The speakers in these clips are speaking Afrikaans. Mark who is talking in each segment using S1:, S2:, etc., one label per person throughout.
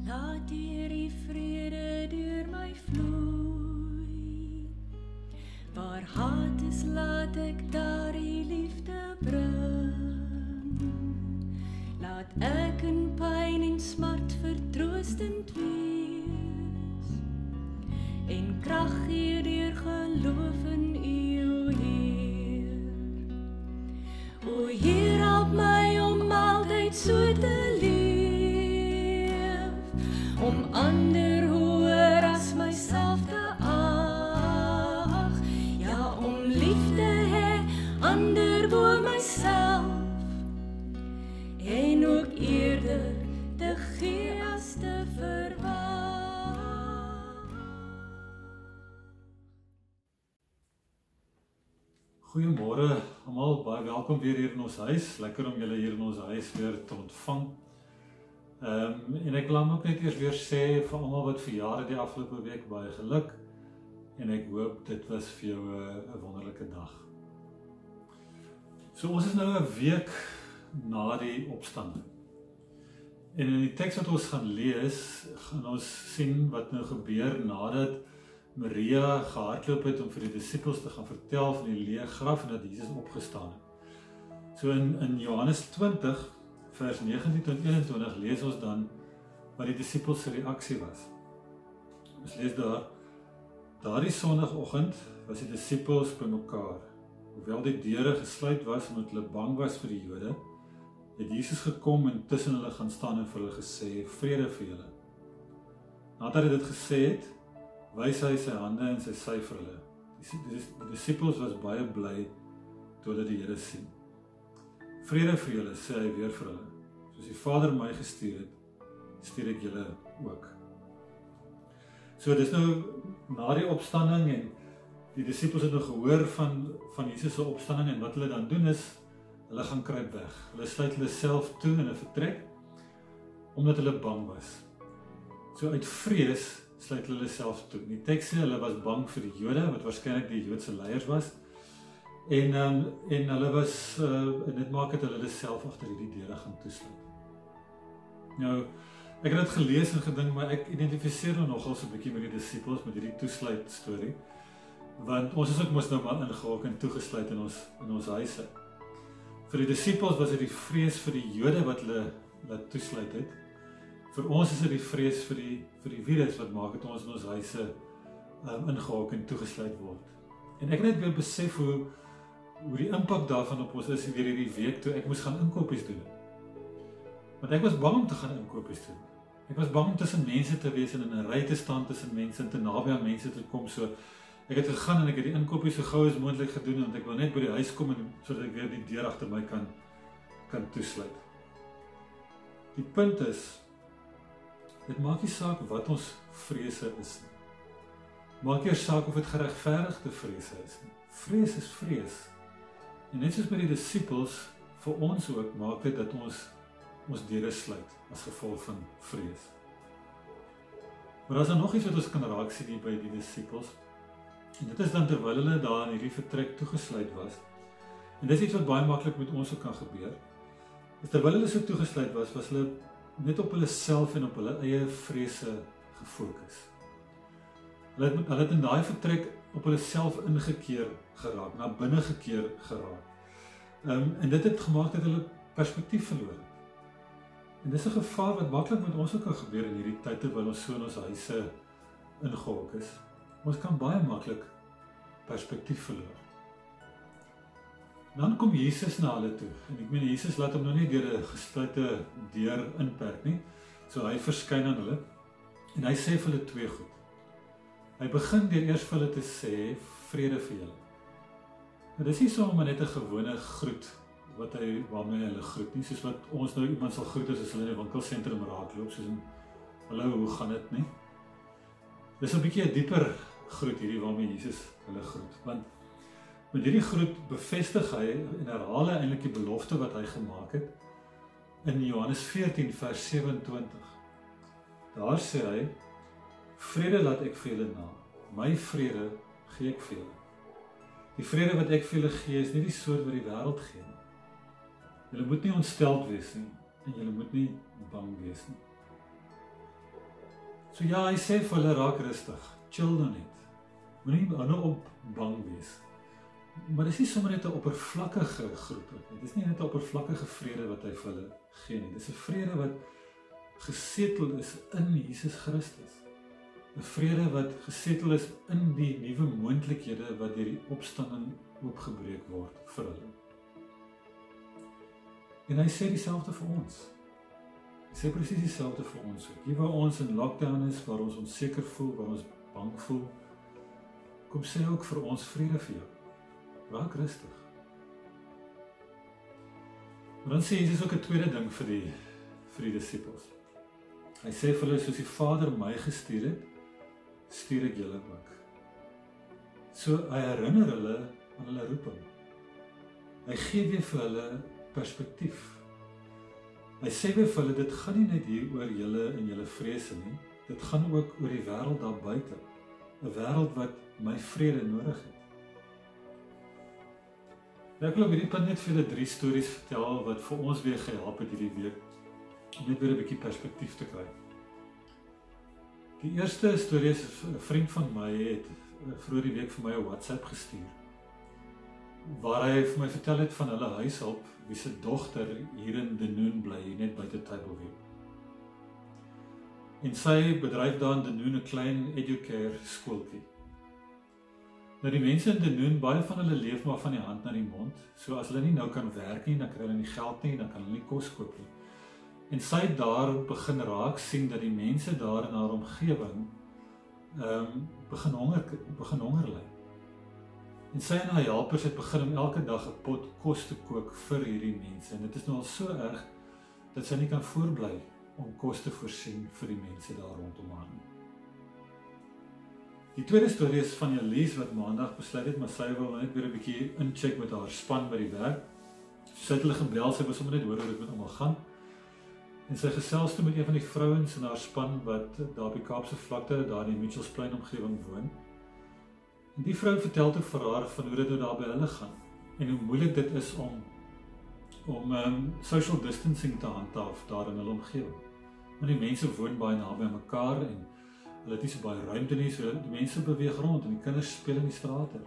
S1: Laat die vrede deur my vloei. Waar haat is, laat ek daar die liefde bring. Laat ek in pyn en smart vertroostend wees. En krag gee deur geloof in U, o Heer. O Heer, help my om altyd so te leef. Om ander hoër as myself te ag. Ja, om lief te hê, ander bo myself. En ook eerder te gee as te verwag.
S2: Goeiemôre almal, baie welkom weer hier in ons huis. Lekker om julle hier in ons huis weer te ontvang. En ek wil ook net eers weer sê vir almal wat verjaar het die afgelope week, baie geluk. En ek hoop dit was vir jou 'n wonderlike dag. So ons is nou 'n week na die opstanding. En in die teks wat ons gaan lees, gaan ons sien wat nou gebeur nadat Maria gehardloop het om vir die disippels te gaan vertel van die leë graf en dat Jesus opgestaan het. So in Johannes 20 vers 19 tot 21 lees ons dan wat die disippels se reaksie was. Ons lees daar: Daardie sonnaandoggend was die disippels bymekaar. Hoewel die deure gesluit was omdat hulle bang was vir die Jode, het Jesus gekom en tussen hulle gaan staan en vir hulle gesê: Vrede vir julle. Nadat hy dit gesê het, wys hy sy hande en sy sy vir hulle. Die disippels was baie bly toe hulle die Here sien. Vrede vir julle, sê hy weer vir hulle. Soos die Vader my gestuur het, stuur ek julle ook. So dis nou na die opstanding en die disippels het nou gehoor van Jesus se opstanding en wat hulle dan doen is, hulle gaan kruip weg. Hulle sluit hulle self toe in 'n vertrek omdat hulle bang was. So uit vrees sluit hulle self toe. Die teks sê hulle was bang vir die Jode, wat waarskynlik die Joodse leiers was. En hulle was en dit maak dit hulle self agter hierdie deure gaan toesluit. Nou, ek het dit gelees en gedink, maar ek identifiseer nou nogal so 'n bietjie met die disippels met hierdie toesluit storie. Want ons is ook mos nou maar ingehok en toegesluit in ons huise. Vir die disippels was dit die vrees vir die Jode wat hulle laat toesluit het. Vir ons is dit die vrees vir die virus wat maak dat ons in ons huise ingehok en toegesluit word. En ek het net weer besef hoe die impak daarvan op ons is weer hierdie week toe ek moes gaan inkopies doen. Want ek was bang om te gaan inkopies doen. Ek was bang om tussen mense te wees en in 'n ry te staan tussen mense en te naby aan mense te kom. So ek het gegaan en ek het die inkopies so gou as moontlik gedoen want ek wil net by die huis kom en sodat ek weer die deur agter my kan toesluit. Die punt is, dit maak nie saak wat ons vrese is nie. Maak nie saak of dit geregverdigde vrese is nie. Vrees is vrees. En net soos by die disippels, vir ons ook maak dit dat ons deure sluit as gevolg van vrees. Maar daar is nog iets wat ons kan raak sien hier by die disippels. En dit is dan terwyl hulle daar in hierdie vertrek toegesluit was. En dis iets wat baie maklik met ons ook kan gebeur. Terwyl hulle so toegesluit was hulle net op hulle self en op hulle eie vrese gefokus. Hulle het in daai vertrek op hulle self ingekeer geraak, na binne gekeer geraak. En dit het gemaak dat hulle perspektief verloor het. En dis 'n gevaar wat maklik met ons ook kan gebeur in hierdie tyd terwyl ons so in ons huise ingehok is. Ons kan baie maklik perspektief verloor. Dan kom Jesus na hulle toe. En ek meen Jesus laat hom nou nie deur 'n gesluite deur inperk nie. So hy verskyn aan hulle en hy sê vir hulle twee goed. Hy begin deur eers vir hulle te sê vrede vir julle. Nou dis nie sommer net 'n gewone groet waarmee hulle groet nie, soos wat ons nou iemand sal groet as hulle in 'n winkelsentrum raakloop, soos 'n hallo, hoe gaan dit nie? Dis 'n bietjie 'n dieper groet hierdie waarmee Jesus hulle groet, want met hierdie groet bevestig hy en herhaal hy eintlik die belofte wat hy gemaak het in Johannes 14 vers 27. Daar sê hy: Vrede laat ek vir julle na, my vrede gee ek vir julle. Die vrede wat ek vir julle gee is nie die soort wat die wêreld gee nie. Julle moet nie ontsteld wees nie en julle moet nie bang wees nie. So ja, hy sê vir hulle raak rustig, chill nou net. Moenie nou op bang wees. Maar dit is nie sommer net 'n oppervlakkige groep nie. Dit is nie net 'n oppervlakkige vrede wat hy vir hulle gee nie. Dit is 'n vrede wat gesetel is in Jesus Christus. 'n Vrede wat gesetel is in die nuwe moontlikhede wat deur die opstanding oopgebreek word vir hulle. En hy sê dieselfde vir ons. Hy sê presies dieselfde vir ons. Hier waar ons in lockdown is, waar ons onseker voel, waar ons bang voel, kom sê ook vir ons vrede vir jou. Raak rustig. Maar dan sê Jesus ook 'n tweede ding vir die disippels. Hy sê vir hulle, soos die Vader my gestuur het, stuur ek julle ook. So hy herinner hulle aan hulle roeping. Hy gee weer vir hulle perspektief. Hy sê weer vir hulle, dit gaan nie net hier oor julle en julle vrese nie, dit gaan ook oor die wêreld daar buite. 'n Wêreld wat my vrede nodig het. Ek wil op hierdie punt net vir julle 3 stories vertel wat vir ons weer gehelp het hierdie week om net weer 'n bietjie perspektief te kry. Die eerste storie is 'n vriend van my het vroeër die week vir my 'n WhatsApp gestuur waar hy vir my vertel het van hulle huishulp wie se dogter hier in Denoon bly, net buite Tableview. En sy bedryf daar in Denoon 'n klein educare skooltjie. Nou die mense in Denoon, baie van hulle leef maar van die hand na die mond. So as hulle nie nou kan werk nie, dan kry hulle nie geld nie, dan kan hulle nie kos koop nie. En sy het daar begin raak sien dat die mense daar in haar omgewing begin honger ly. En sy en haar helpers het begin om elke dag 'n pot kos te kook vir hierdie mense. En dit is nou al so erg dat sy nie kan voortbly om kos te voorsien vir die mense daar rondom haar nie. Die tweede storie is van Elise wat maandag besluit het, maar sy wil net weer 'n bietjie incheck met haar span by die werk. Sy het hulle gebel, sy was sommer net hoor hoe dit met almal gaan. En sy gesels toe met een van die vrouens in haar span wat daar op die Kaapse vlakte, daar in die Mitchellsplein omgewing woon. En die vrou vertel toe vir haar van hoe dit nou daar by hulle gaan en hoe moeilik dit is om social distancing te handhaaf daar in hulle omgewing. Want die mense woon baie naby aan mekaar en hulle het nie so baie ruimte nie, so die mense beweeg rond en die kinders speel in die strate.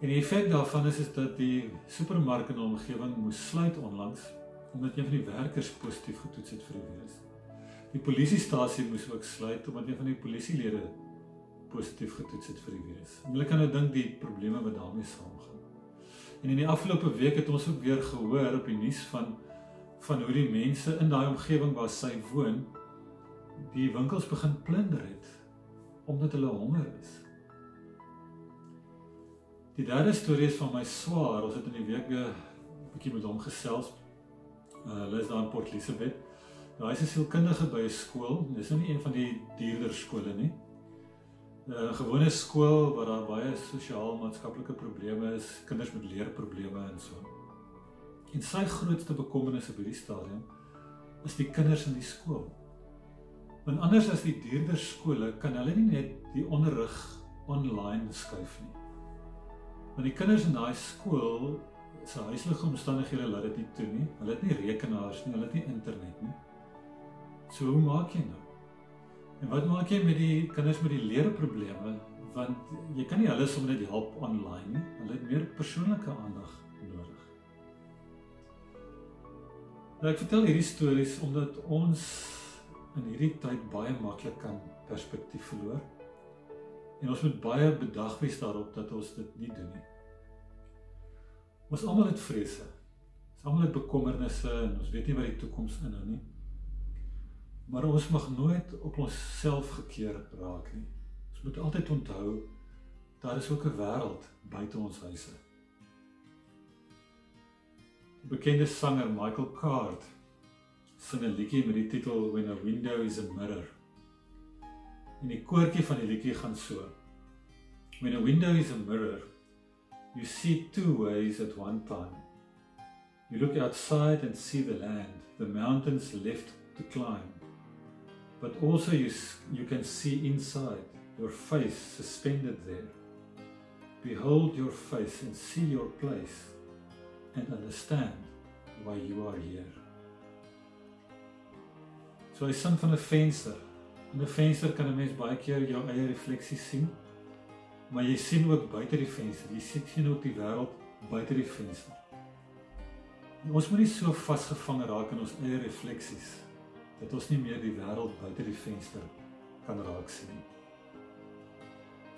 S2: En die effek daarvan is dat die supermark in die omgewing moes sluit onlangs, omdat een van die werkers positief getoets het vir die virus. Die polisiestasie moes ook sluit, omdat een van die polisielede positief getoets het vir die virus. En julle kan nou dink die probleme wat daarmee saamgaan. En in die afgelope week het ons ook weer gehoor op die nuus van hoe die mense in daai omgewing waar sy woon, die winkels begin plunder het, omdat hulle honger is. Die derde storie is van my swaar, ons het in die week weer 'n bietjie met hom gesels. Hulle is daar in Port Elizabeth. Nou, hy is 'n sielkundige by 'n skool, dis nou nie een van die duurder skole nie. 'n Gewone skool waar daar baie sosiaal-maatskaplike probleme is, kinders met leerprobleme en so. En sy grootste bekommernis op hierdie stadium is die kinders in die skool. Want anders as die duurder skole kan hulle nie net die onderrig online skuif nie. Want die kinders in daai skool, sy huislike omstandighede laat dit nie toe nie. Hulle het nie rekenaars nie, hulle het nie internet nie. So hoe maak jy nou? En wat maak jy met die kinders met die leerprobleme? Want jy kan nie hulle sommer net help online nie. Hulle het meer persoonlike aandag nodig. Nou ek vertel hierdie stories omdat ons in hierdie tyd baie maklik kan perspektief verloor. En ons moet baie bedag wees daarop dat ons dit nie doen nie. Ons almal het vrese. Ons almal het bekommernisse en ons weet nie wat die toekoms inhou nie. Maar ons mag nooit op onsself gekeer raak nie. Ons moet altyd onthou, daar is ook 'n wêreld buite ons huise. Die bekende sanger Michael Card sing 'n liedjie met die titel When a Window is a Mirror. En die koortjie van die liedjie gaan so: When a window is a mirror, you see two ways at one time. You look outside and see the land, the mountains left to climb. But also you can see inside, your face suspended there. Behold your face and see your place, and understand why you are here. So hy sing van 'n venster In 'n venster kan 'n mens baie keer jou eie refleksie sien, maar jy sien ook buite die venster. Jy sien ook die wêreld buite die venster. En ons moet nie so vasgevang raak in ons eie refleksies dat ons nie meer die wêreld buite die venster kan raak sien nie.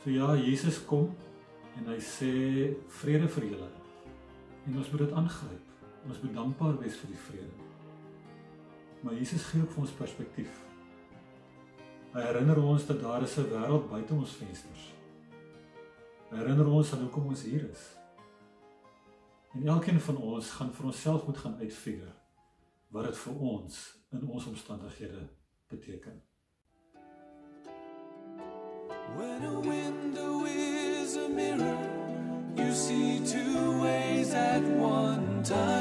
S2: So ja, Jesus kom en hy sê vrede vir julle. En ons moet dit aangryp. Ons moet dankbaar wees vir die vrede. Maar Jesus gee ook vir ons perspektief. Hy herinner ons dat daar is 'n wêreld buite ons vensters. Hy herinner ons aan hoekom ons hier is. En elkeen van ons gaan vir onsself moet gaan uitfigure wat dit vir ons in ons omstandighede beteken.
S3: When a window is a mirror, you see two ways at one time.